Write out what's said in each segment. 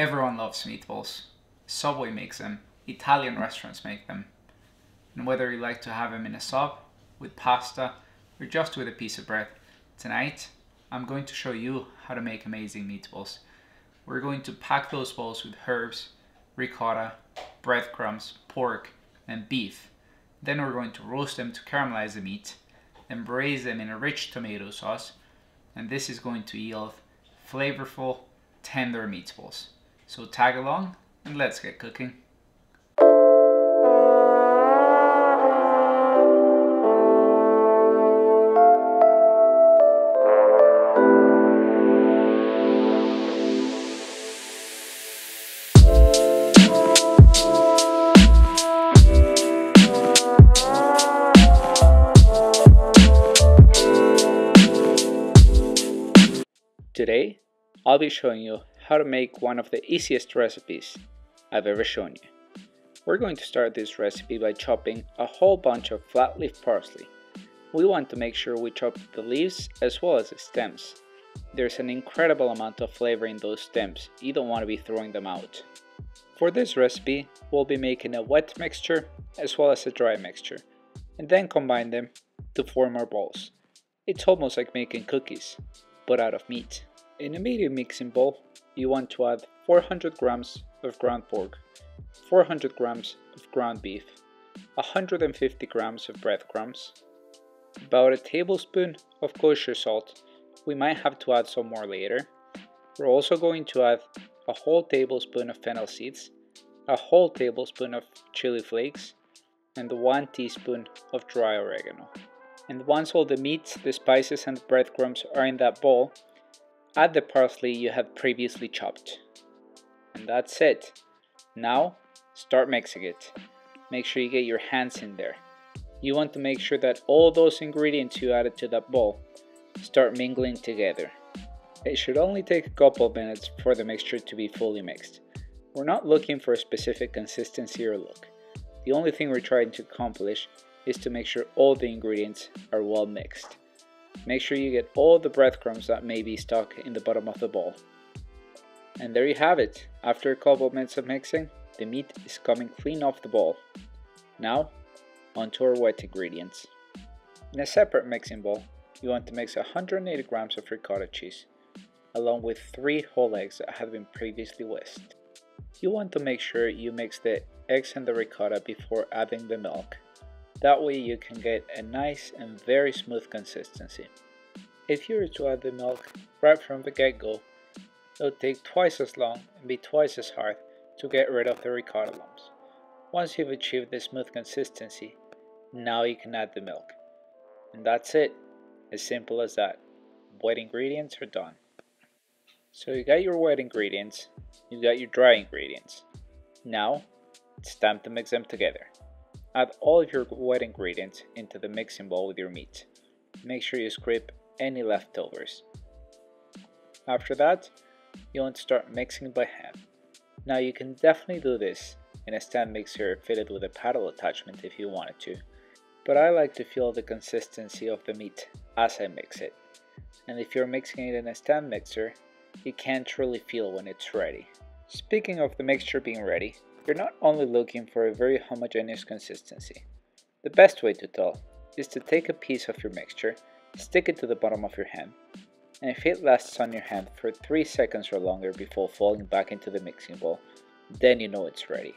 Everyone loves meatballs. Subway makes them, Italian restaurants make them. And whether you like to have them in a sub, with pasta, or just with a piece of bread, tonight I'm going to show you how to make amazing meatballs. We're going to pack those balls with herbs, ricotta, breadcrumbs, pork, and beef. Then we're going to roast them to caramelize the meat, then braise them in a rich tomato sauce, and this is going to yield flavorful, tender meatballs. So tag along and let's get cooking. Today, I'll be showing you how to make one of the easiest recipes I've ever shown you. We're going to start this recipe by chopping a whole bunch of flat leaf parsley. We want to make sure we chop the leaves as well as the stems. There's an incredible amount of flavor in those stems, you don't want to be throwing them out. For this recipe, we'll be making a wet mixture as well as a dry mixture, and then combine them to form our balls. It's almost like making cookies, but out of meat. In a medium mixing bowl, you want to add 400 grams of ground pork, 400 grams of ground beef, 150 grams of breadcrumbs, about a tablespoon of kosher salt. We might have to add some more later. We're also going to add a whole tablespoon of fennel seeds, a whole tablespoon of chili flakes, and 1 teaspoon of dry oregano. And once all the meat, the spices, and the breadcrumbs are in that bowl, add the parsley you had previously chopped. And that's it. Now, start mixing it. Make sure you get your hands in there. You want to make sure that all those ingredients you added to that bowl start mingling together. It should only take a couple of minutes for the mixture to be fully mixed. We're not looking for a specific consistency or look. The only thing we're trying to accomplish is to make sure all the ingredients are well mixed. Make sure you get all the breadcrumbs that may be stuck in the bottom of the bowl. And there you have it. After a couple of minutes of mixing, the meat is coming clean off the bowl. Now, onto our wet ingredients. In a separate mixing bowl, you want to mix 180 grams of ricotta cheese, along with 3 whole eggs that have been previously whisked. You want to make sure you mix the eggs and the ricotta before adding the milk. That way you can get a nice and very smooth consistency. If you were to add the milk right from the get-go, it'll take twice as long and be twice as hard to get rid of the ricotta lumps. Once you've achieved the smooth consistency, now you can add the milk. And that's it. As simple as that. Wet ingredients are done. So you got your wet ingredients, you got your dry ingredients. Now, it's time to mix them together. Add all of your wet ingredients into the mixing bowl with your meat. Make sure you scrape any leftovers. After that, you want to start mixing by hand. Now you can definitely do this in a stand mixer fitted with a paddle attachment if you wanted to, but I like to feel the consistency of the meat as I mix it. And if you're mixing it in a stand mixer, you can't truly feel when it's ready. Speaking of the mixture being ready, you're not only looking for a very homogeneous consistency. The best way to tell is to take a piece of your mixture, stick it to the bottom of your hand, and if it lasts on your hand for 3 seconds or longer before falling back into the mixing bowl, then you know it's ready.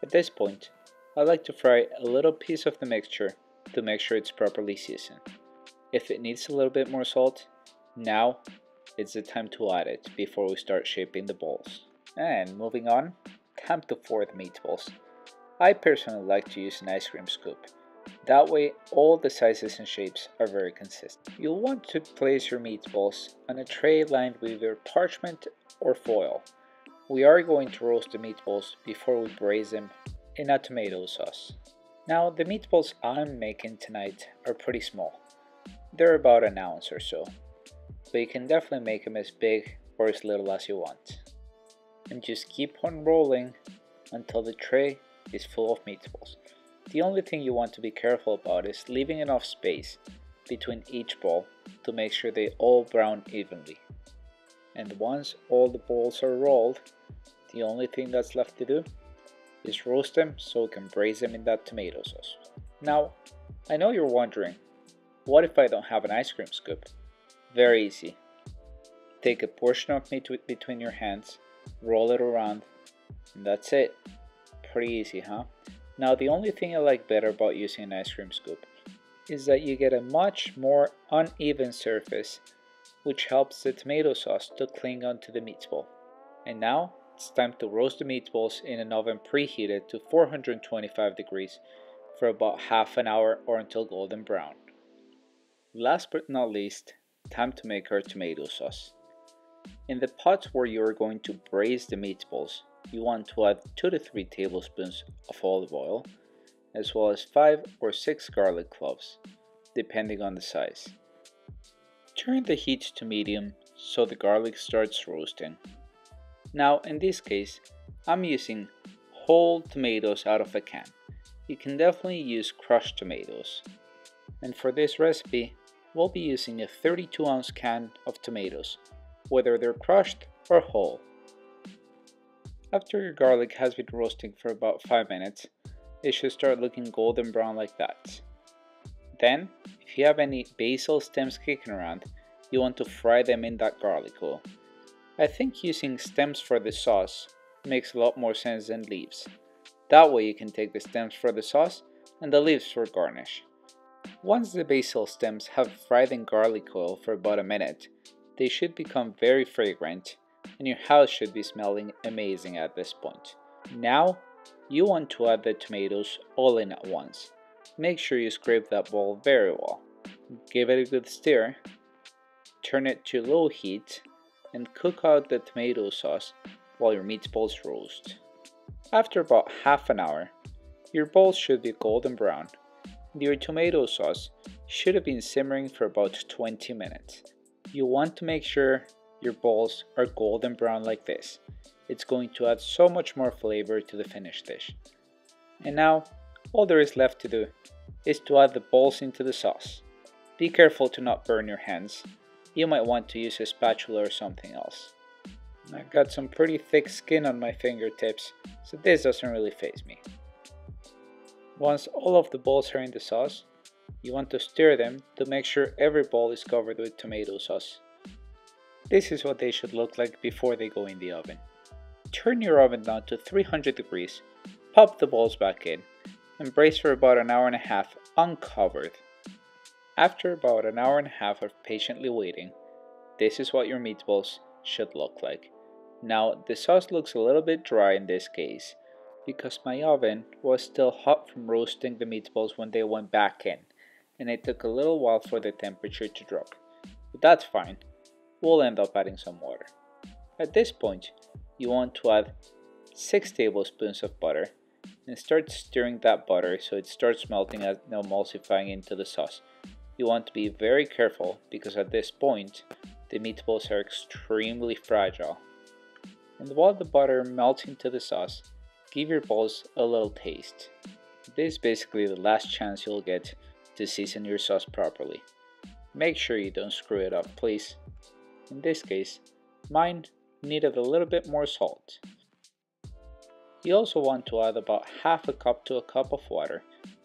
At this point, I like to fry a little piece of the mixture to make sure it's properly seasoned. If it needs a little bit more salt, now it's the time to add it before we start shaping the balls. And moving on, time to pour the meatballs. I personally like to use an ice cream scoop. That way all the sizes and shapes are very consistent. You'll want to place your meatballs on a tray lined with either parchment or foil. We are going to roast the meatballs before we braise them in a tomato sauce. Now the meatballs I'm making tonight are pretty small. They're about an ounce or so, but you can definitely make them as big or as little as you want. And just keep on rolling until the tray is full of meatballs. The only thing you want to be careful about is leaving enough space between each ball to make sure they all brown evenly. And once all the balls are rolled, the only thing that's left to do is roast them so we can braise them in that tomato sauce. Now, I know you're wondering, what if I don't have an ice cream scoop? Very easy. Take a portion of meat between your hands, roll it around, and that's it. Pretty easy, huh? Now the only thing I like better about using an ice cream scoop is that you get a much more uneven surface, which helps the tomato sauce to cling onto the meatball. And now it's time to roast the meatballs in an oven preheated to 425 degrees for about half an hour or until golden brown. Last but not least, time to make our tomato sauce. In the pot where you are going to braise the meatballs, you want to add 2 to 3 tablespoons of olive oil, as well as 5 or 6 garlic cloves, depending on the size. Turn the heat to medium so the garlic starts roasting. Now in this case, I'm using whole tomatoes out of a can. You can definitely use crushed tomatoes. And for this recipe, we'll be using a 32-ounce can of tomatoes, whether they're crushed or whole. After your garlic has been roasting for about 5 minutes, it should start looking golden brown like that. Then, if you have any basil stems kicking around, you want to fry them in that garlic oil. I think using stems for the sauce makes a lot more sense than leaves. That way you can take the stems for the sauce and the leaves for garnish. Once the basil stems have fried in garlic oil for about a minute, they should become very fragrant and your house should be smelling amazing at this point. Now, you want to add the tomatoes all in at once. Make sure you scrape that bowl very well. Give it a good stir, turn it to low heat, and cook out the tomato sauce while your meatballs roast. After about half an hour, your balls should be golden brown, and your tomato sauce should have been simmering for about 20 minutes. You want to make sure your balls are golden brown like this. It's going to add so much more flavor to the finished dish. And now, all there is left to do is to add the balls into the sauce. Be careful to not burn your hands. You might want to use a spatula or something else. I've got some pretty thick skin on my fingertips, so this doesn't really faze me. Once all of the balls are in the sauce, you want to stir them to make sure every ball is covered with tomato sauce. This is what they should look like before they go in the oven. Turn your oven down to 300 degrees, pop the balls back in, and braise for about an hour and a half uncovered. After about an hour and a half of patiently waiting, this is what your meatballs should look like. Now the sauce looks a little bit dry in this case, because my oven was still hot from roasting the meatballs when they went back in, and it took a little while for the temperature to drop. But that's fine, we'll end up adding some water. At this point, you want to add 6 tablespoons of butter and start stirring that butter so it starts melting and emulsifying into the sauce. You want to be very careful because at this point, the meatballs are extremely fragile. And while the butter melts into the sauce, give your balls a little taste. This is basically the last chance you'll get to season your sauce properly. Make sure you don't screw it up, please. In this case, mine needed a little bit more salt. You also want to add about half a cup to a cup of water,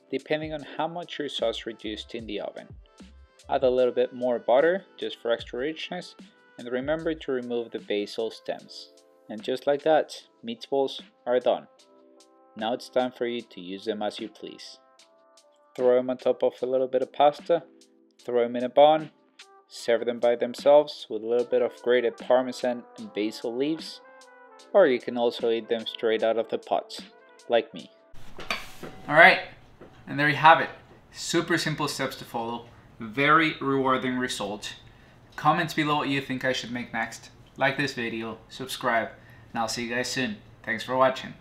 depending on how much your sauce reduced in the oven. Add a little bit more butter, just for extra richness, and remember to remove the basil stems. And just like that, meatballs are done. Now it's time for you to use them as you please. Throw them on top of a little bit of pasta, throw them in a bun, serve them by themselves with a little bit of grated parmesan and basil leaves, or you can also eat them straight out of the pot, like me. Alright, and there you have it. Super simple steps to follow, very rewarding result. Comment below what you think I should make next. Like this video, subscribe, and I'll see you guys soon. Thanks for watching.